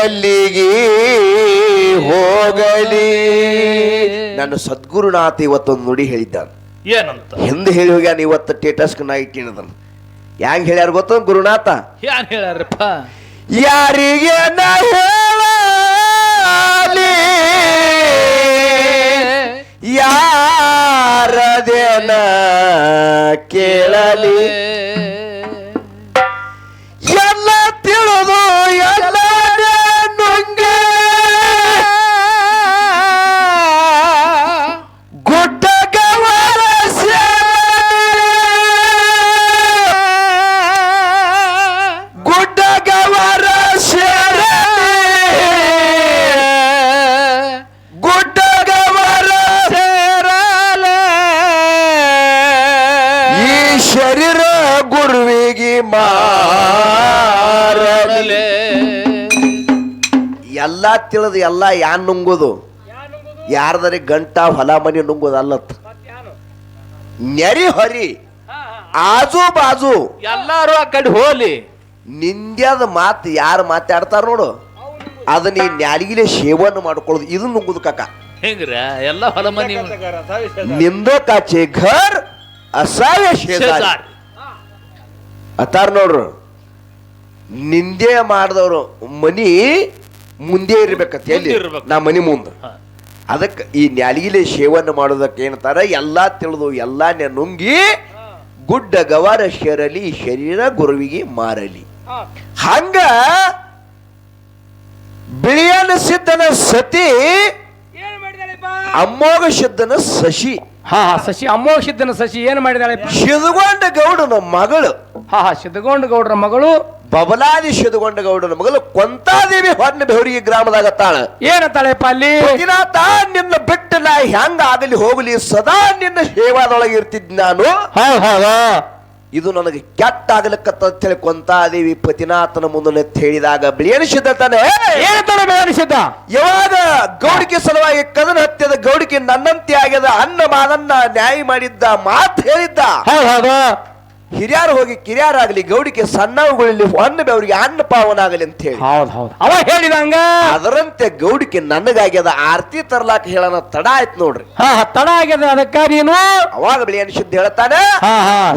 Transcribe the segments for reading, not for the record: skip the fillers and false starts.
ಎಲ್ಲಿಗೆ ಹೋಗಲಿ. ನನ್ನ ಸದ್ಗುರುನಾಥ ಇವತ್ತೊಂದು ನುಡಿ ಹೇಳಿದ್ದಾನೆ. ಏನಂತ? ಹಿಂದೆ ಹೇಳಿ ಹೋಗ್ಯಾನ. ಇವತ್ತು ಸ್ಟೇಟಸ್ ನಾ ಇಟ್ಟಿನದನ್. ಹ್ಯಾಂಗ ಹೇಳ್ಯಾರ ಗೊತ್ತ ಗುರುನಾಥ? ಯಾರು ಹೇಳ್ಯಾರಪ್ಪ? ಯಾರಿಗೆ ನಾ ಹೇಳಲಿ, ಯಾರದೇನ ಕೇಳಲಿ, ಎಲ್ಲ ತಿಳಿದು ಎಲ್ಲ ನುಂಗೆ ಗುಡ್ಡಗವರ ಗುಡ್ಡಗವರ ಗುಡ್ಡಗವರ ಈ ಶರೀರ ಗುರುವಿಗೆ ಮಾರಲಿ. ಎಲ್ಲಾ ತಿಳಿದು ಎಲ್ಲ ಯಾನ್ ನುಂಗುದು? ಯಾರ್ದಾರಿ ಗಂಟ ಹೊಲ ಮನಿ ನುಂಗುದು ಅಲ್ಲತ್. ನೆರಿ ಹೊರಿ ಆಜು ಬಾಜು ಎಲ್ಲಾರು ಆ ಕಡೆ ಹೋಲಿ. ನಿಂದ್ಯದ ಮಾತು ಯಾರು ಮಾತಾಡ್ತಾರ ನೋಡು, ಅದನ್ನ ಈ ನ್ಯಾಲಿಗಿಲೆ ಸೇವನೆ ಮಾಡ್ಕೊಳ್ಳೋದು. ಇದು ನುಂಗುದು ಕಾಕ. ಹೆಂಗ್ರ ಎಲ್ಲ ಹೊಲ ಮನಿ ನಿಂದೋ ಕಾಚೆ ಘರ್ ಅಸಾಯ ಶೇಜಾರಿ ಅತಾರ ನೋಡ್ರು. ನಿಂದೆ ಮಾಡಿದವರು ಮನಿ ಮುಂದೆ ಇರ್ಬೇಕಂತ ಎಲ್ಲಿ? ನಾ ಮನಿ ಮುಂದೆ. ಅದಕ್ಕೆ ಈ ನ್ಯಾಲಿಗಿಲೆ ಸೇವನೆ ಮಾಡೋದಕ್ಕೆ ಏನಂತಾರ? ಎಲ್ಲಾ ತಿಳಿದು ಎಲ್ಲಾ ನುಂಗಿ ಗುಡ್ಡ ಗವಾರ ಶೇರಲಿ, ಶರೀರ ಗುರುವಿಗೆ ಮಾರಲಿ. ಹಂಗ ಬಿಳಿಯನ ಸಿದ್ಧನ ಸತಿ, ಅಮ್ಮೋಗ ಸಿದ್ಧನ ಶಶಿ. ಶಶಿ ಅಮ್ಮೋಗ ಸಿದ್ಧನ ಶಶಿ ಏನ್ ಮಾಡಿದಾಳೆ? ಶಿದಗೊಂಡ ಗೌಡನ ಮಗಳು. ಸಿದ್ಧಗೊಂಡ ಗೌಡ್ರ ಮಗಳು ಬಬಲಾದಿ ಶಿದಗೊಂಡ ಗೌಡನ ಮಗಳು ಕೊಂತಾದೇವಿ ಹೊನ್ನ ಬೆವರಿಗೆ ಗ್ರಾಮದಾಗತ್ತಾಳ. ಏನತ್ತಾಳೆಪ್ಪ ಅಲ್ಲಿ? ಮಂಜುನಾಥ, ನಿನ್ನ ಬಿಟ್ಟ ನಾ ಹೆಂಗ ಆಗಲಿ ಹೋಗಲಿ, ಸದಾ ನಿನ್ನ ಸೇವಾದೊಳಗೆ ಇರ್ತಿದ್ ನಾನು. ಇದು ನನಗೆ ಕೆಟ್ಟ ಆಗ್ಲಿಕ್ಕತ್ತ ಹೇಳಿ ಕೊಂತಾದೇವಿ ಪತಿನಾಥನ ಮುಂದೆ ಹೇಳಿದಾಗ ಬಿಳಿಯನ ಸಿದ್ಧ ತಾನೆ ಸಿದ್ಧ ಯಾವಾಗ ಗೌಡಿಕೆ ಸಲುವಾಗಿ ಕದನ ಹತ್ಯದ ಗೌಡಿಕೆ ನನ್ನಂತೆ ಆಗ್ಯದ, ಅನ್ನ ಮಾದನ್ನ ನ್ಯಾಯ ಮಾಡಿದ್ದ, ಮಾತು ಹೇಳಿದ್ದ. ಹಿರಿಯಾರು ಹೋಗಿ ಕಿರಿಯಾರಾಗಲಿ, ಗೌಡಿಕೆ ಸಣ್ಣವುಗಳಲ್ಲಿ ಹೊನ್ನ ಬೆವರಿಗೆ ಅನ್ನ ಪಾವನಾಗಲಿ ಅಂತ ಹೇಳಿ ಅವ ಹೇಳಿದಂಗ ಅದರಂತೆ ಗೌಡಿಕೆ ನನಗಾಗ್ಯದ. ಆರ್ತಿ ತರ್ಲಾಕ ಹೇಳನ ತಡ ಆಯ್ತು ನೋಡ್ರಿ. ತಡ ಆಗ್ಯದ. ಅದಕ್ಕ ನೀನು ಅವಾಗ ಬಿಳಿಯನ ಸಿದ್ಧ ಹೇಳ್ತಾನೆ,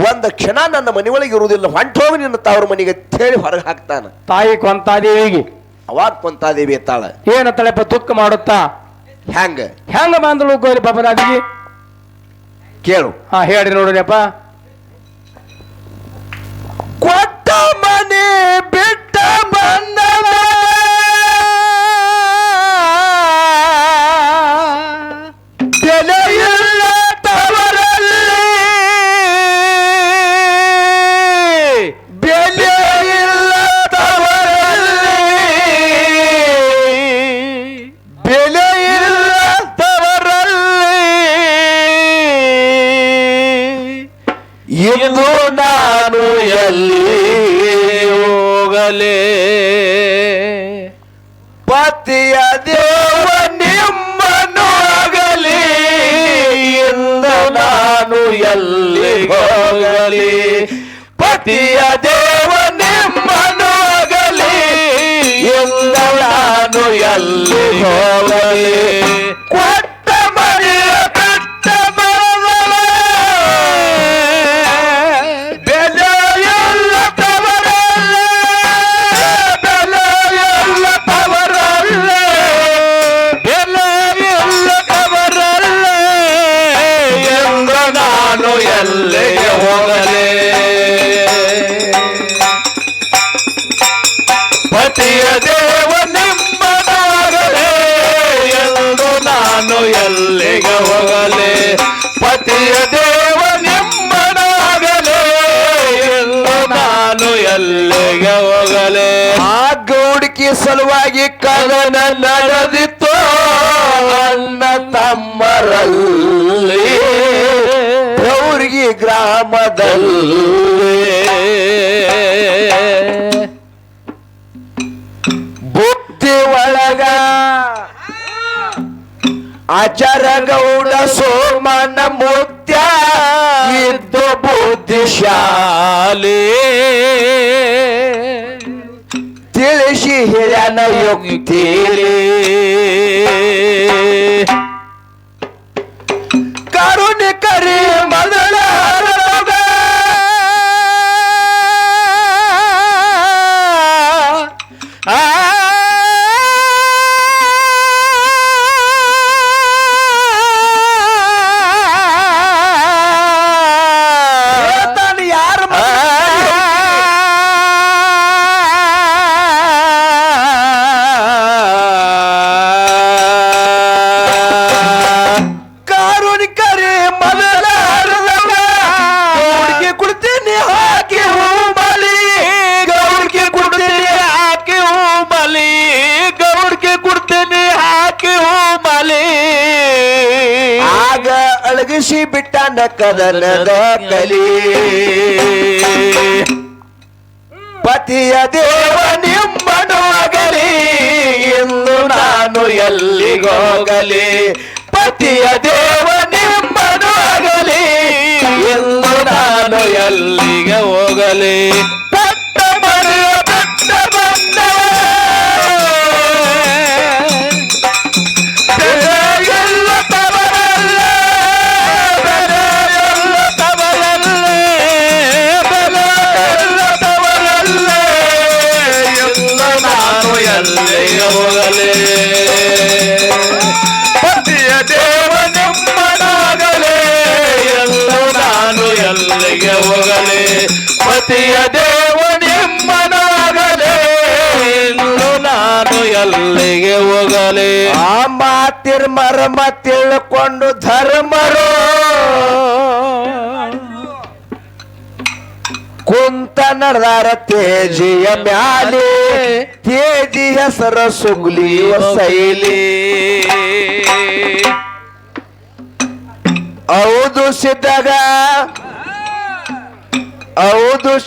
ಒಂದ್ ಕ್ಷಣ ನನ್ನ ಮನೆಯೊಳಗೆ ಇರುವುದಿಲ್ಲ, ಹೊಂಟೋಗಿ ನಿನ್ನ ತವ್ರ ಮನೆಗೆ ಹೇಳಿ ಹೊರಗೆ ಹಾಕ್ತಾನ. ತಾಯಿ ಕೊಂತಾದೇವಿಗೆ ಅವಾಗ ಕೊಂತಾದೇವಿ ಎತ್ತಾಳ. ಏನತ್ತಳೆಪ್ಪ? ದುಃಖ ಮಾಡುತ್ತಾ ಹೆಂಗ ಹೆಂಗ ಬಂದಳು ಗೋರಿ ಬಬಲಾದಿಗೆ? ಕೇಳು. ಹೇಳಿ ನೋಡ್ರಿಯಪ್ಪ. ಕೊಟ್ಟ ಮನೆ ಬಿಟ್ಟ ಬಂದವ, ಬೆಲೆಯಿಲ್ಲ ತವರಲ್ಲಿ, ಬೆಲೆಯಿಲ್ಲ ತವರಲ್ಲಿ, ಬೆಲೆಯಿಲ್ಲ ತವರಲ್ಲಿ, ಇಂದು ನಾನು ಎಲ್ಲಿ ಹೋಗಲೇ, ಪತಿಯ ದೇವ ನಿಮ್ಮನೋಗಲಿ, ಇಂದ ನಾನು ಎಲ್ಲಿ ಹೋಗಲಿ, ಪತಿಯ ದೇವ ನಿಮ್ಮನೋಗಲಿ, ಇಂದ ನಾನು ಎಲ್ಲಿ ಹೋಗಲಿ. ಕೊಟ್ಟ ಮನೆಯ ಕಟ್ಟ ಬರವಲ, ಬೆಲೆಯಲ್ಲ ತವರಲ್ಲ, ಬೆಲೆಯಲ್ಲ ತವರಲ್ಲ, ಬೆಲೆಯಲ್ಲ ತವರಲ್ಲ, ಎಂದ ನಾನು ಎಲ್ಲಿಗೆ ಹೋಗಲೇ, ಪತಿಯ ದೇವ ನಿಮ್ಮನಾಗಲೇ, ಎಂದು ನಾನು ಎಲ್ಲಿಗೆ ಹೋಗಲೇ, ಪತಿಯ ದೇವ ನಿಮ್ಮನಾಗಲೇ, ಎಂದು ನಾನು ಎಲ್ಲಿಗೆ ಹೋಗಲೇ. ಆ ಗೌಡಿಕೆ ಸಲುವಾಗಿ ಕದನ ನಡೆದಿತ್ತು ಅಣ್ಣ ತಮ್ಮರಲ್ಲಿ, ಗೌರಿಗೆ ಗ್ರಾಮದಲ್ಲಿ. ಬುದ್ಧಿ ಒಳಗ ಆಚಾರ ಗೌಡ ಸೋಮನ ಮುತ್ಯ ಇದ್ದು ಬುದ್ಧಿಶಾಲಿ, ತಿಳಿಸಿ ಹೇಳ್ಯಾನ ಯುಕ್ತಿಲಿ ಕರುಣಿಕರಿ ಮೊದಲ ಅಳಗಿಸಿ ಬಿಟ್ಟಾನ ಕದನದ ಕಲಿ ಪತಿಯ ದೇವ ನಿಮ್ಮನಗಲಿ ಎಂದು ನಾನು ಎಲ್ಲಿಗೋಗಲಿ ಪತಿಯ ದೇವ ನಿಮ್ಮನಗಲಿ ಎಂದು ನಾನು ಎಲ್ಲಿಗೆ ಹೋಗಲಿ ಪಟ್ಟ ಮನೆಯ ಪಟ್ಟ ಬಂದ ಪತಿಯ ದೇವ ನಿಮ್ಮನಾಗಲೇ ಎಂದು ನಾನು ಎಲ್ಲಿಗೆ ಹೋಗಲೇ ಪತಿಯ ದೇವ ನಿಮ್ಮನಾಗಲೇ ಎಂದು ನಾನು ಎಲ್ಲಿಗೆ ಹೋಗಲೇ ಆ ಮಾತಿರ್ ಮರ್ಮ ತಿಳ್ಕೊಂಡು ಧರ್ಮರು ಕುಂತ ನಡೆದಾರ ತೇಜಿಯ ಮ್ಯಾಲೆ ತೇಜಿ ಹೆಸರ ಸುಗ್ಲಿಯುವ ಶೈಲಿ ಹೌದು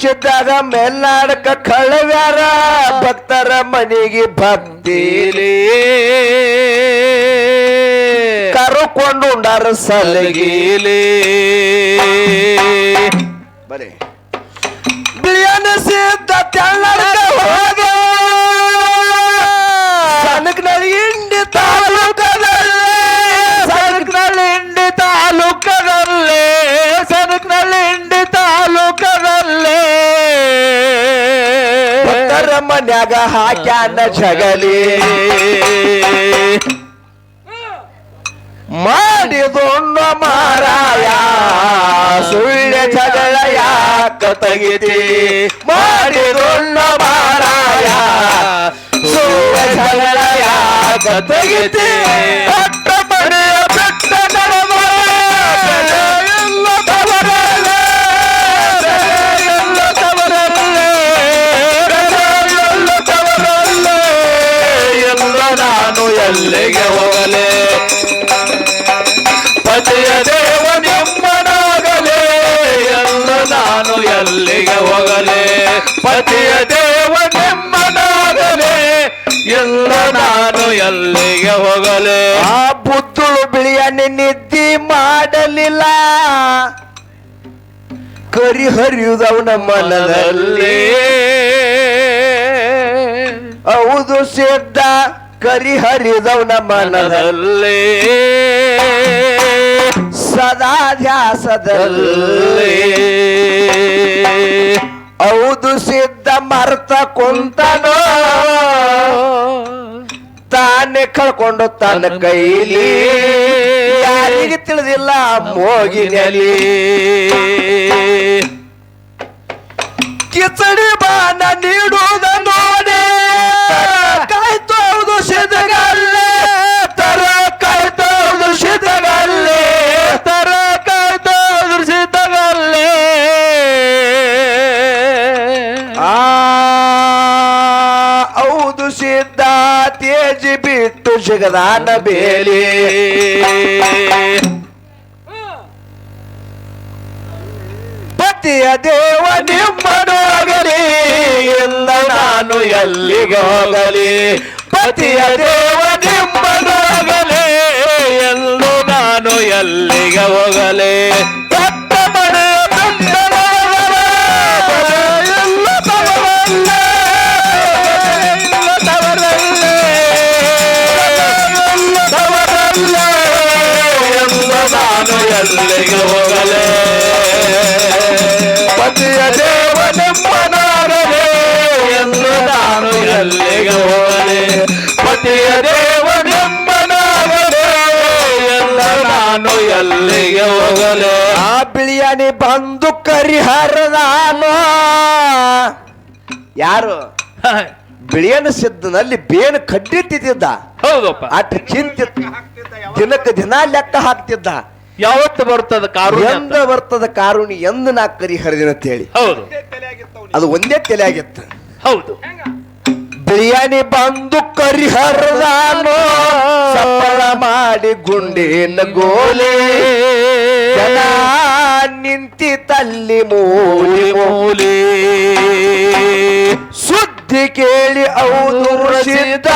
ಸಿದ್ದಾಗ ಮೇಲ್ನಾಡಕ ಕಳವ್ಯಾರ ಭಕ್ತರ ಮನೆಗೆ ಭಕ್ತಿಲಿ ಕರುಕೊಂಡು ಉಂಡಾರ ಸಲಗಿಲಿ ಬರೀ ಬಿಳಿಯನ ಸಿದ್ಧ ತೆಳ್ಳಗ ಹೋಗ ಸನಕನಳ್ಳಿ ಇಂಡಿ ತಾಲೂಕದಲ್ಲೇ ಭಕ್ತರ ಮನ್ಯಾಗ ಹಾಕ್ಯಾನ ಜಗಲಿ ಮಾಡಿದೊಣ್ಣ ಮಾರಾಯ ಸುಳ್ಳ ಜಗಳ ಯಾಕ ತೆಗಿತಿ ಮಾಡಿದೊಣ್ಣ ಮಾರಾಯ ಸುಳ್ಳ ಜಗಳ ಯಾಕ ತೆಗಿತಿ ಪಟ್ಟ ಮನೆಯ ಬೆಟ್ಟ ನಾನು ಎಲ್ಲಿಗೆ ಹೋಗಲೇ ಪತಿಯ ದೇವ ನಿಮ್ಮನಾಗಲೇ ಎಂದು ನಾನು ಎಲ್ಲಿಗೆ ಹೋಗಲೇ ಪತಿಯ ದೇವ ನಿಮ್ಮನಾಗಲೇ ಎಂದು ನಾನು ಎಲ್ಲಿಗೆ ಹೋಗಲೇ ಆ ಬುದ್ಧುಳು ಬಿಳಿಯನ್ನೇ ನಿದ್ದಿ ಮಾಡಲಿಲ್ಲ ಕರಿ ಹರಿಯುವುದವನ ಮನದಲ್ಲಿ ಹೌದು ಸಿದ್ಧ ಕರಿ ಹರಿದವನ ಮನದಲ್ಲಿ ಸದಾ ಧ್ಯಾಸದಲ್ಲಿ ಹೌದು ಸಿದ್ಧ ಮರ್ತ ಕುಂತನೋ ತಾನೇ ಕಳ್ಕೊಂಡು ತನ್ನ ಕೈಲಿ ಯಾರಿಗೆ ತಿಳಿದಿಲ್ಲ ಮೋಗಿನಲ್ಲಿ ಕಿಚಡಿ ಬಾನ ನೀಡುವುದ ನೋಡಿ ಕಾಯ್ತೋದು ಸಿದ್ಧಗಲ್ಲೇ ತರ ಕಾಯ್ತೋದು ಸಿದ್ಧಗಲ್ಲೇ ತರ ಕಾಯ್ತೋದು ಸಿದ್ಧಗಲ್ಲೇ ಹೌದು ಸಿದ್ಧ ತೇಜಿ ಬಿಟ್ಟು ಸಿಗದಾನ ಬೇಲಿ ಪತಿಯ ದೇವ ನಿಮ್ಮನಾಗಲಿ ಎಲ್ಲ ನಾನು ಎಲ್ಲಿಗೆ ಹೋಗಲಿ ಪತಿಯ ದೇವ ನಿಮ್ಮನಾಗಲಿ ಎಲ್ಲೂ ನಾನು ಎಲ್ಲಿಗೆ ಹೋಗಲಿ ಪಟ್ಟ ಮನೆಯ ಎಲ್ಲಿಗೆ ಹೋಗಲೇ ಪತಿಯ ದೇವನೆಂಬನಾಗಲೇ ಎಂದು ನಾನು ಎಲ್ಲಿಗೆ ಹೋಗಲೇ ಪತಿಯ ದೇವನೆಂಬನಾಗಲೇ ಎಂದು ನಾನು ಎಲ್ಲಿಗೆ ಹೋಗಲೇ ಆ ಬಿಳಿಯಾನಿ ಬಂದು ಕರಿಹರದಾನೋ ಯಾರು ಬಿಳಿಯನ ಸಿದ್ದನಲ್ಲಿ ಬೇನು ಕಡ್ಡಿ ತಿದ್ದಿದ್ದ ಹೌದಪ್ಪ ಅಟ್ ಚಿಂತೆ ದಿನಕ್ಕೆ ದಿನ ಲೆಕ್ಕ ಹಾಕ್ತಿದ್ದ ಯಾವತ್ತು ಬರ್ತದ ಕಾರುಣ್ಯ ಅಂತ? ಎಂದ ಬರ್ತದ ಕಾರುಣಿ ಎಂದು ನಾ ಕರಿಹರದಿನ ಅಂತ ಹೇಳಿ ಹೌದು ಅದು ಒಂದೇ ತಲೆ ಆಗಿತ್ತು ಹೌದು ಬಿಳಿಯಾನಿ ಬಂದು ಕರಿಹರದಾನೋ ಸಪ್ಪಳ ಮಾಡಿ ಗುಂಡಿನ ಗೋಲೆ ಜನ ನಿಂತಿ ತಲ್ಲಿ ಮೂಲಿ ಮೂಲಿ ಸುದ್ದಿ ಕೇಳಿ ಅವರು ಸಿದ್ಧ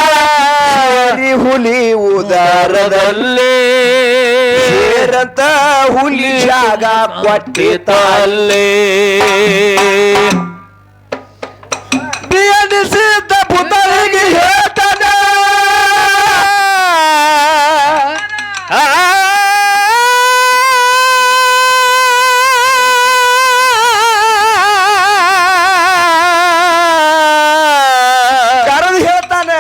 ಹುಲಿ ಉದಾರದಲ್ಲಿ ಸೇರಂತ ಹುಲಿ ಜಾಗ ಕೊಟ್ಟಿತ ಅಲ್ಲೇ ಬಿಯನಿಸಿದ ಪುತಳಿಗೆ ಹೇಳ್ತಾನ ಕರೆದು ಹೇಳ್ತಾನ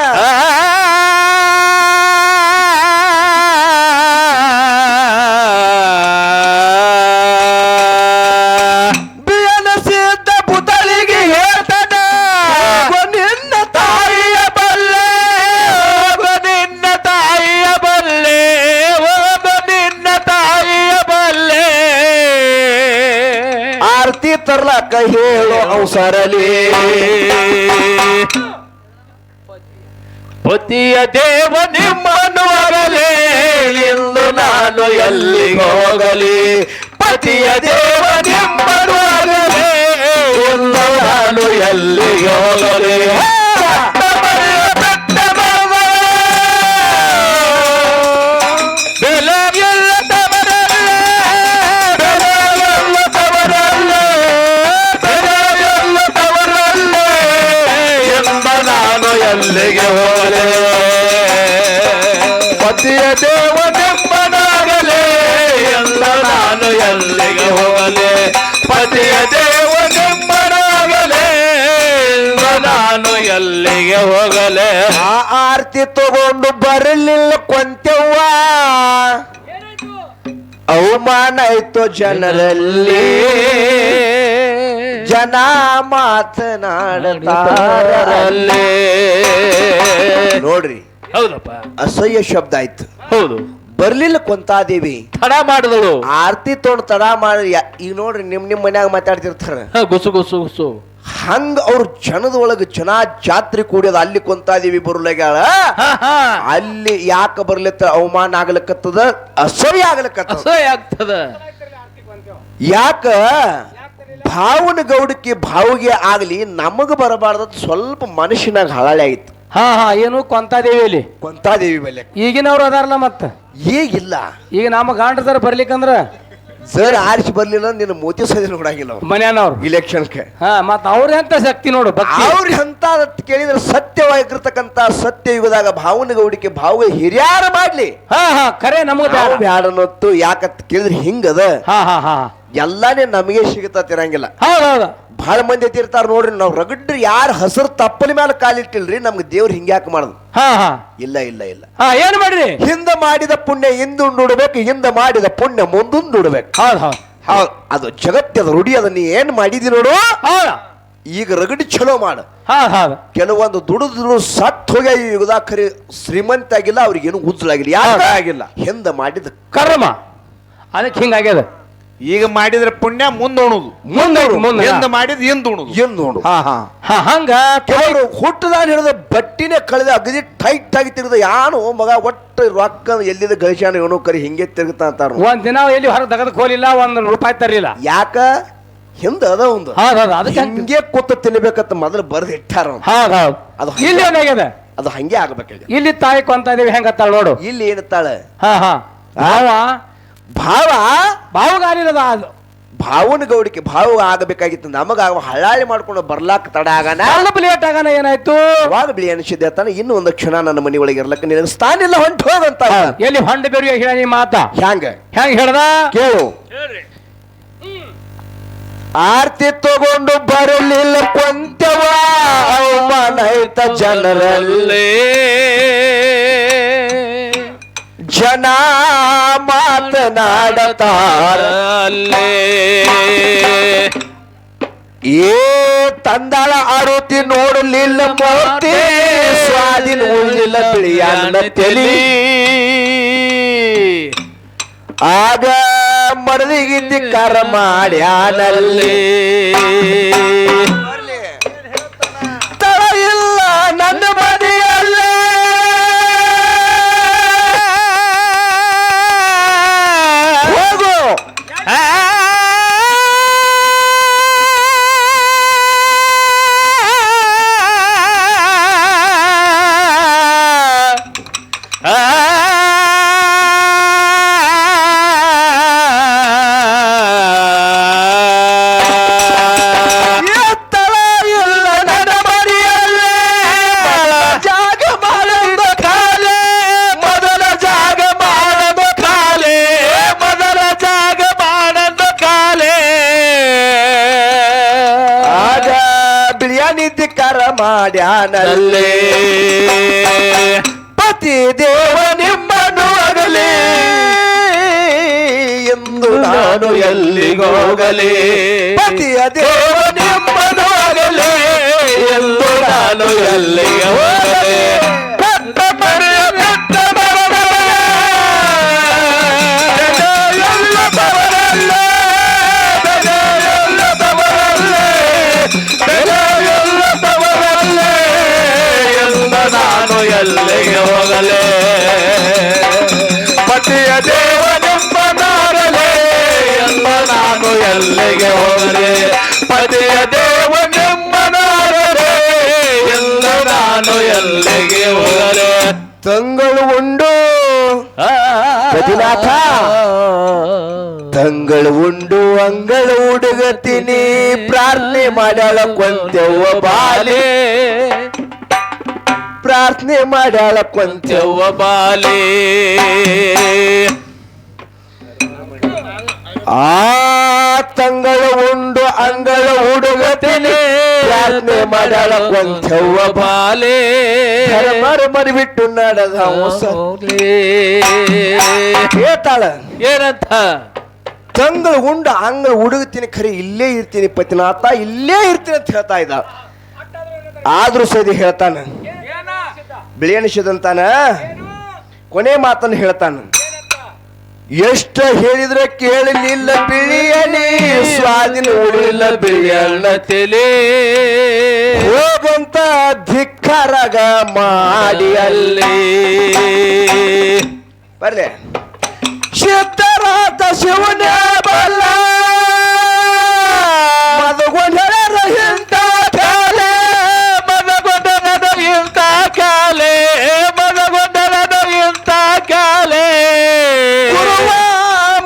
ಬಿಯನಿಸಿದ ಪುತಳಿಗೆ ಹೇಳ್ತಾನ ನಿನ್ನ ತಾಯಿಯ ಬಲ್ಲೆ ನಿನ್ನ ತಾಯಿಯ ಬಲ್ಲೆ ನಿನ್ನ ತಾಯಿಯ ಬಲ್ಲೆ ಆರ್ತಿ ತರ್ಲಕ್ಕ ಹೇಳೋ ಅವಸರಲಿ ಪತಿಯ ದೇವ ನಿಮ್ಮನ್ನು ಅಗಲೇ ಎಂದು ನಾನು ಎಲ್ಲಿಗೆ ಹೋಗಲಿ ಪತಿಯ ದೇವ ನಿಮ್ಮನ್ನು ಅಗಲೇ ಎಂದು ನಾನು ಎಲ್ಲಿಗೆ ಹೋಗಲಿ ಎಲ್ಲಿಗೆ ಹೋಗಲೇ ಪತಿಯ ದೇವನೆಂಬನಾಗಲೇ ಎಲ್ಲ ನಾನು ಎಲ್ಲಿಗೆ ಹೋಗಲೇ ಪತಿಯ ದೇವನೆಂಬನಾಗಲೇ ಎಲ್ಲ ನಾನು ಎಲ್ಲಿಗೆ ಹೋಗಲೇ ಆ ಆರ್ತಿ ತಗೊಂಡು ಬರಲಿಲ್ಲ ಕೊಂತೆವ್ವ ಅವಮಾನ ಆಯ್ತು ಜನರಲ್ಲಿ ಜನ ಮಾತನಾಡತಾರಲ್ಲೇ ನೋಡ್ರಿ ಹೌದಪ್ಪ ಅಸಹ್ಯ ಶಬ್ದ ಆಯ್ತು ಹೌದು ಬರ್ಲಿಲ್ಲ ಕೊಂತಾದೇವಿ ತಡ ಮಾಡಿದಳು ಆರ್ತಿ ತೊಗೊಂಡು ತಡ ಮಾಡಿ ಈಗ ನೋಡ್ರಿ ನಿಮ್ ಮನ್ಯಾಗ ಮಾತಾಡ್ತಿರ್ತಾರ ಗುಸು ಗುಸು ಗುಸು ಹಂಗ ಅವ್ರ ಜನದ ಒಳಗ ಜನ ಜಾತ್ರೆ ಕೂಡ್ಯದ ಅಲ್ಲಿ ಕೊಂತಾದೇವಿ ಬರ್ಲಾಗ್ಯಾಳ ಅಲ್ಲಿ ಯಾಕ ಬರ್ಲಿತ್ತ ಅವಮಾನ ಆಗ್ಲಕತ್ತದ ಅಸಹ್ಯ ಆಗ್ಲಕತ್ತದ ಅಸಹ್ಯ ಆಗ್ತದ ಯಾಕ ಭಾವನ ಗೌಡಕ್ಕೆ ಭಾವಿಗೆ ಆಗ್ಲಿ ನಮಗ ಬರಬಾರ್ದ ಸ್ವಲ್ಪ ಮನುಷ್ಯನಾಗ ಹಳಾಳೆ ಆಯ್ತು ಏನು ಕೊಂತಾದೇವಿಯಲ್ಲಿ ಕೊಂತಾದೇವಿ ಬೆಲೆ ಈಗಿನವ್ರು ಅದಾರಲ್ಲ ಮತ್ತ ಈಗಿಲ್ಲ ಈಗ ನಮ್ಮ ಗಾಂಡ್ರದಾರ ಬರ್ಲಿಕ್ಕಂದ್ರ ಸರ್ ಆರಿಸಿ ಬರ್ಲಿಲ್ಲ ನಿನ್ನ ಮೋತಿ ಸದಿ ನೋಡಂಗಿಲ್ಲ ಮನ್ಯಾನವ್ರು ಇಲೆಕ್ಷನ್ಗೆ ಮತ್ತ ಅವ್ರ ಎಂತ ಶಕ್ತಿ ನೋಡು ಭಕ್ತಿ ಅವ್ರ ಅಂತ ಕೇಳಿದ್ರೆ ಸತ್ಯವಾಗಿರ್ತಕ್ಕಂತ ಸತ್ಯ ಯುಗದಾಗ ಭಾವನ ಗೌಡಿಕೆ ಭಾವ ಹಿರಿಯಾರ ಮಾಡ್ಲಿ ಖರೆ ನಮಗ ಬ್ಯಾಡನೊತ್ತು ಯಾಕತ್ ಕೇಳಿದ್ರೆ ಹಿಂಗದ ಎಲ್ಲಾನೇ ನಮಗೆ ಸಿಗತ್ತಿರಂಗಿಲ್ಲ ಹೌದೌದು ಬಹಳ ಮಂದಿ ಎತ್ತಿರ್ತಾರ ನೋಡ್ರಿ ನಾವ್ ರಗಡ್ರಿ ಯಾರ ಹಸರು ತಪ್ಪಲ ಮೇಲೆ ಕಾಲಿಟ್ಟಿಲ್ರಿ ನಮ್ಗೆ ದೇವ್ರ ಹಿಂಗ್ಯಾಕ ಮಾಡುದು ಇಲ್ಲ ಇಲ್ಲ ಇಲ್ಲ ಏನ್ ಮಾಡ್ರಿ ಹಿಂದ ಮಾಡಿದ ಪುಣ್ಯ ಹಿಂದುಂಡುಡ್ಬೇಕು ಹಿಂದ ಮಾಡಿದ ಪುಣ್ಯ ಮುಂದುಂಡುಡ್ಬೇಕು ಹೌದ್ ಅದು ಜಗತ್ತದ ರೂಢಿ ಅದ ನೀ ಏನ್ ಮಾಡಿದಿ ನೋಡು ಈಗ ರಗಡಿ ಚಲೋ ಮಾಡು ಕೆಲವೊಂದು ದುಡಿದ್ರು ಸತ್ ಹೋಗ್ಯ ಈ ಯುಗದಾಗ ಖರಿ ಶ್ರೀಮಂತ ಆಗಿಲ್ಲ ಅವ್ರಿಗೇನು ಉಜ್ಜಲಾಗಿಲ್ಲ ಯಾಕ ಆಗಿಲ್ಲ ಹಿಂದ ಮಾಡಿದ ಕರ್ಮ ಅದಕ್ಕೆ ಹಿಂಗಾಗ್ಯದ ಈಗ ಮಾಡಿದ್ರೆ ಪುಣ್ಯ ಮುಂದೋಣುದು ಎಂದು ಮಾಡಿದ್ ಹಿಂದುಣುದು ನೋಡು ಹಂಗ ಕೆಲವರು ಹುಟ್ಟದಾನ ಹಿಡಿದ ಬಟ್ಟಿನೇ ಕಳೆದ ಅಗದಿ ಟೈಟ್ ಆಗಿ ತಿರುದ ಯಾನು ಮಗ ಒಟ್ಟು ರೊಕ್ಕ ಎಲ್ಲಿದ ಗಳಿಸ್ಯಾನ ಏನೋ ಕರಿ ಹಿಂಗೆ ತಿರುಗ್ತಾ ಅಂತಾರ ಒಂದ್ ದಿನ ಎಲ್ಲಿ ಹೊರ ತೆಗೆದಕ್ ಹೋಲಿಲ್ಲ ಒಂದ್ ರೂಪಾಯಿ ತರಲಿಲ್ಲ ಯಾಕ ಹಿಂದ ಅದ ಒಂದು ಅದಕ್ಕೆ ಹಿಂಗೆ ಕೂತ ತಿನ್ಬೇಕಂತ ಮೊದಲು ಬರೆದು ಇಟ್ಟಾರ ಅದು ಇಲ್ಲಿ ಏನಾಗ್ಯದ ಅದು ಹಂಗೆ ಆಗ್ಬೇಕಾಗ ಇಲ್ಲಿ ತಾಯಿ ಕೊಂತಾದೇವಿ ಹೆಂಗತ್ತಾಳ ನೋಡು ಇಲ್ಲಿ ಏನತ್ತಾಳ ಭಾವ ಭಾವ ಭಾವಗಾಲಿರದ ಅದು ಭಾವನ ಗೌಡಿಕೆ ಭಾವ ಆಗಬೇಕಾಗಿತ್ತು, ನಮಗ ಹಳ್ಳಾಳಿ ಮಾಡ್ಕೊಂಡು ಬರ್ಲಾಕ ತಡ ಆಗನ. ಸ್ವಲ್ಪ ಲೇಟ್ ಆಗಾನ ಏನಾಯ್ತು? ಅವಾಗ ಬಿಳಿ ಅನಿಸಿದ್ದೆ ತಾನೆ, ಇನ್ನು ಒಂದು ಕ್ಷಣ ನನ್ನ ಮನೆ ಒಳಗೆ ಇರ್ಲಕ್ಕ ನಿನಗೆ ಸ್ಥಾನ ಇಲ್ಲ, ಹೊಂಟು ಹೋಗಂತ. ಎಲ್ಲಿ ಹೊಂಡ ಬೇರೆ ಹೇಳ ನೀ ಮಾತ ಹ್ಯಾಂಗ ಹೆಂಗ್ ಹೇಳ್ದ ಕೇಳು. ಆರ್ತಿ ತಗೊಂಡು ಬರಲಿಲ್ಲ ಕೊಂತೆವ, ಅವಮಾನ ಆಯ್ತ ಜನರಲ್ಲಿ, ಜನ ಮಾತನಾಡತಾರ ಅಲ್ಲೇ ಏ ತಂದಾಳ ಆರುತಿ ನೋಡಲಿಲ್ಲ ಮೂರ್ತಿ, ಸ್ವಾಧೀನ ಉಳಿಲಿಲ್ಲ ಬಿಳಿಯನ್ನ ತಲಿ, ಆಗ ಮರದಿಗಿದ್ದಿ ಕರ ಮಾಡ್ಯಾನಲ್ಲಿ, ತಳ ಇಲ್ಲ ನನ್ನ ಮನೆಯಲ್ಲೇ, ಹೋಗು ಮಾಡ್ಯಾನಲ್ಲೇ, ಪತಿ ದೇವ ನಿಮ್ಮನ್ನು ಅಗಲೇ ಎಂದು ನಾನು ಎಲ್ಲಿಗೋಗಲೇ, ಪತಿಯ ದೇವ ನಿಮ್ಮನ್ನು ಅಗಲೇ ಎಂದು ನಾನು ಎಲ್ಲಿಗೆ ಹೋಗಲೇ, ಎಲ್ಲಿಗೆ ಹೋಗಲೇ, ಪತಿಯ ದೇವ ನಿಮ್ಮನಾಗಲೇ ಎಂಬ ನಾನು ಎಲ್ಲಿಗೆ ಹೋಗಲೇ, ಪತಿಯ ದೇವ ನಿಮ್ಮನಾಗಲೇ ಎಂದು ನಾನು ಎಲ್ಲಿಗೆ ಹೋಗಲೇ. ತಂಗಳು ಉಂಡು ಪ್ರತಿನಾಥ, ತಂಗಳು ಉಂಡು ಅಂಗಳು ಹುಡುಗತೀನಿ, ಪ್ರಾರ್ಥನೆ ಮಾಡ್ಯಾಳ ಕೊಂತೆವ್ವ ಬಾಲೆ, ಪ್ರಾರ್ಥನೆ ಮಾಡ್ಯಾಳ ಕೊಂತೆವ್ವ ಬಾಲೆ, ಆ ತಂಗಳು ಉಂಡು ಅಂಗಳ ಹುಡುಗತೀನಿ, ಪ್ರಾರ್ಥನೆ ಮಾಡ್ಯಾಳ ಕೊಂತೆವ್ವ ಬಾಲೆ, ಮರಿಬಿಟ್ಟು ನಡೆದ ಹೇಳ್ತಾಳ ಏನಂತ? ತಂಗಳು ಉಂಡು ಅಂಗಳ ಹುಡುಗತೀನಿ, ಖರೆ ಇಲ್ಲೇ ಇರ್ತೀನಿ ಪತಿನಾಥ, ಇಲ್ಲೇ ಇರ್ತೀನಿ ಅಂತ ಹೇಳ್ತಾ ಇದ್ದ. ಆದ್ರೂ ಸದಿ ಹೇಳ್ತಾನ, ಬಿಳಿ ಅನಿಸಿದಂತಾನ ಕೊನೆ ಮಾತನ್ನು ಹೇಳ್ತಾನ, ಎಷ್ಟ ಹೇಳಿದ್ರೆ ಕೇಳಲಿಲ್ಲ ಬಿಳಿಯನಿ, ಸ್ವಾಧೀನ ಉಳಿಲ್ಲ ಬಿಳಿಯಣ್ಣ ತಲೆ, ಹೋಗಂತ ಧಿಕ್ಕರಗ ಮಾಡಿ ಅಲ್ಲೇ ಬರ್ಲೆ, ಸಿದ್ಧರಾದ ಶಿವನ ಬಲ್ಲ ಮದಗೊಂಡರ ಇಂತ ಕಾಲೆ, ಮದಗೊಂಡರ ಇಂತ ಕಾಲೆ, ಮದಗೊಂಡರ ಇಂತ ಕಾಲೆ, ಗುರುವ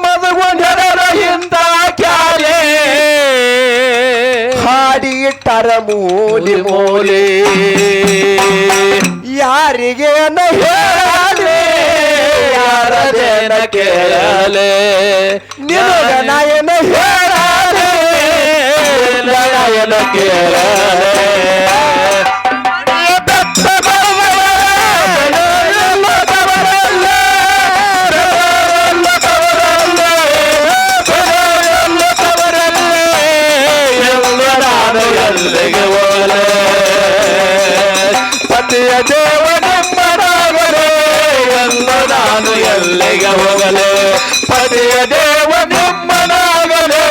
ಮದಗೊಂಡರ ಇಂತ ಕಾಲೆ, ಹಾಡಿ ಇಟ್ಟರ ಮೂಲಿ ಮೂಲೆ, ಯಾರಿಗೆ ಹೇಳಲೆ ಯಾರದೇನ ಕೇಳಲೆ, ನಿನಗ ನಾಯನ ಹೇಳಲೆ ನಾಯನ ಕೇಳಲೆ, ಎಲ್ಲಿಗೆ ಹೋಗಲೆ, ಪತಿಯ ದೇವ ನಿಮ್ಮನಾಗಲೇ ಎಂದು ನಾನು ಎಲ್ಲಿಗೆ ಹೋಗಲೆ, ಪತಿಯ ದೇವ ನಿಮ್ಮನಾಗಲೇ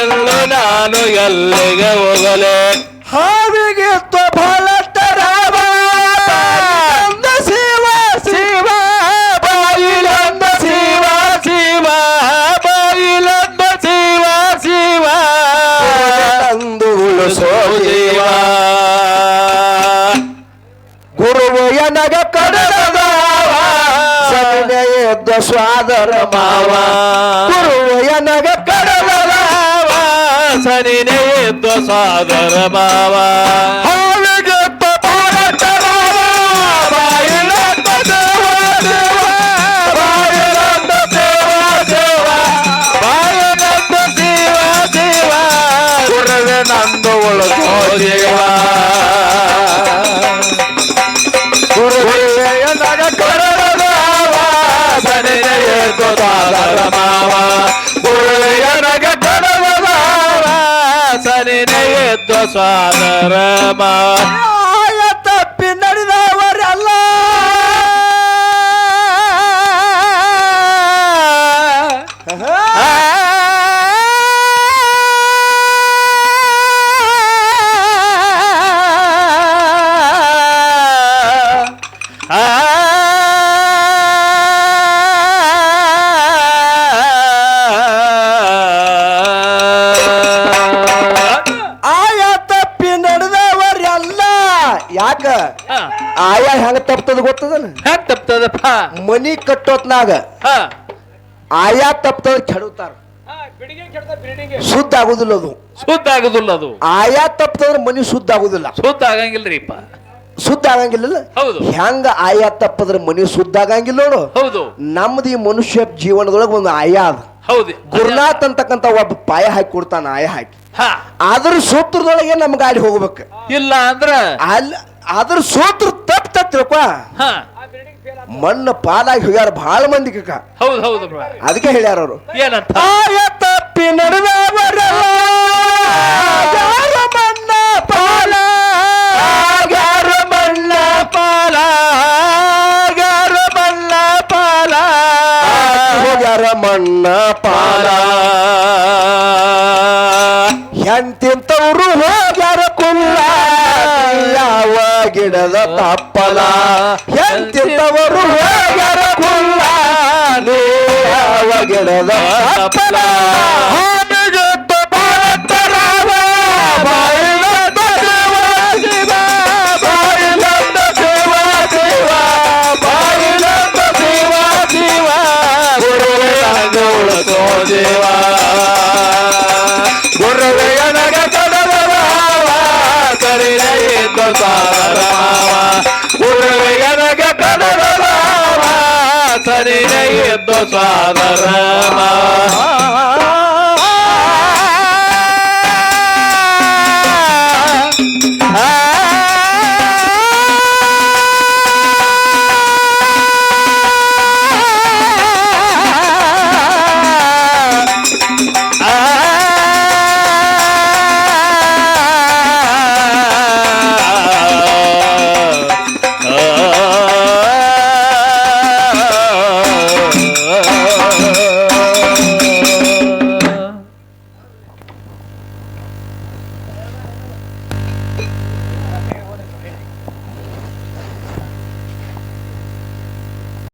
ಎಂದು ನಾನು ಎಲ್ಲಿಗೆ ಹೋಗಲೆ. ಹಾವಿಗೆ ಬಹಳ ತರಾವ ಶಿವ ಶಿವ ಬಾಯಿಲಂದ ಶಿವ ಶಿವ ಬಾಯಿಲಂದ ಶಿವ ಶಿವ ತಂದು ಉಳಿಸೋ ದೇವ, ಗುರುವು ಎನಗ ಕಡದ ಸವಿನ ಎದ್ದ ಸ್ವಾದರ ಮಾವ, ಗುರುವು ಎನಗ ಕಡದ ಸರಿನೇ ಎದ್ದು ಸಾದರ ಮಾವ ಹಾವಿಗೆತ್ತ ಭಾರತ ರಾಮ, ಬಾಯಿಲೆತ್ತ ದೇವ ದೇವ, ಬಾಯಿಲೆತ್ತ ದೇವ ದೇವ, ಬಾಯನಂದ ದೇವ ದೇವ ಗುರುವೆ ನಂದು ಉಳಿದೋ ದೇವ. ಗುರುವೆ ನಗ ಕರಡ ಸರಿನೇ ಎದ್ದು ಸಾದರ ಮಾವ ಗುರುವಿಯ ನಗ ಕಡವ ಸರಿನೇ ಎದ್ದು ಸಾದರ ಮಾವ ಆಯ ತಪ್ಪಿ ನಡೆದವರಲ್ಲ, ಆಯ ತಪ್ಪಿ ನಡೆದವರಲ್ಲ. ಯಾಕ ಆಯ ಹೆಂಗ ತಪ್ತದ ಗೊತ್ತದನ? ಹ್ಯಾಂಗ ತಪ್ತದಪ್ಪ ಮನಿ ಕಟ್ಟೋತ್ನಾಗ ಆಯಾ ತಪ್ತದ ಕೆಡುತ್ತಾರ, ಶುದ್ಧ ಆಗುದಿಲ್ಲ ಅದು. ಶುದ್ಧ ಆಗುದಿಲ್ಲ ಅದು. ಆಯಾ ತಪ್ತದ್ರ ಮನಿ ಶುದ್ಧ ಆಗುದಿಲ್ಲ, ಶುದ್ಧ ಆಗಂಗಿಲ್ರಿಪ್ಪ. ಶುದ್ಧ ಆಗಂಗಿಲ್ಲ. ಹೌದು ಹೆಂಗ ಆಯಾ ತಪ್ಪದ್ರ ಮನಿ ಶುದ್ಧ ಆಗಂಗಿಲ್ಲ ನೋಡು. ಹೌದು ನಮ್ದು ಈ ಮನುಷ್ಯ ಜೀವನದೊಳಗ ಒಂದು ಆಯಾ ಅದ. ಹೌದು ಗುರುನಾಥ್ ಅಂತಕ್ಕಂತ ಒಬ್ಬ ಪಾಯ ಹಾಕಿ ಕೊಡ್ತಾನ, ಆಯ ಹಾಕಿ. ಹಾ ಅದ್ರ ಸೂತ್ರದೊಳಗೆ ನಮ್ ಗಾಡಿ ಹೋಗ್ಬೇಕು. ಇಲ್ಲ ಅಂದ್ರ ಅಲ್ಲಿ ಅದ್ರ ಸೂತ್ರ ತಪ್ಪ ತಿಳ್ಕೊ, ಹಾ ಮಣ್ಣು ಪಾಲಾಗಿ ಹೋಗ್ಯಾರ ಬಹಳ ಮಂದಿ ಕಕ್ಕ. ಹೌದು ಹೌದು ಬ್ರೋ. ಅದಕ್ಕೆ ಹೇಳ್ಯಾರ ಅವರು, ಏನಂತ ಆಯ ತಪ್ಪಿ ನಡೆದವರಲ್ಲ, ಯಾರ ಮಣ್ಣ ಪಾಲ, ಯಾರ ಮಣ್ಣ ಪಾಲ, ಯಾರ ಮಣ್ಣ ಪಾಲ, ಯಾರ ಮಣ್ಣ ಪಾಲ. ಎಂತಿಂತವ್ರು ಹೋಗ್ಯಾರ ಕುಲ್ಲ, ಯಾವ ಗಿಡದ ತಪ್ಪಲ. ಎಂತಿಂತವರು ಹೋಗ್ಯಾರ ಕುಲ್ಲ, ಯಾವ ಗಿಡದ ತಪ್ಪಲ. ಹಾನಿಗೆತ್ತ ಭಾರತ ರಾಮ, ಬಾಯಿಲೆತ್ತ ದೇವ ಶಿವ, ಬಾಯಿಲೆತ್ತ ದೇವ ದೇವ, ಬಾಯಿಲೆತ್ತ ದೇವ ದೇವ, ಗುರುವೇ ನಂಗ ಉಳಿಸೋ ದೇವ. ಗುರುವೆಯ ನಗ ಕಡವ ಸರಿನೇ ಎದ್ದು ಸಾದರ ಮಾವ ಗುರುವೆಯ ನಗ ಕಡವ ಸರಿನೇ ಎದ್ದು ಸಾದರ ಮಾವ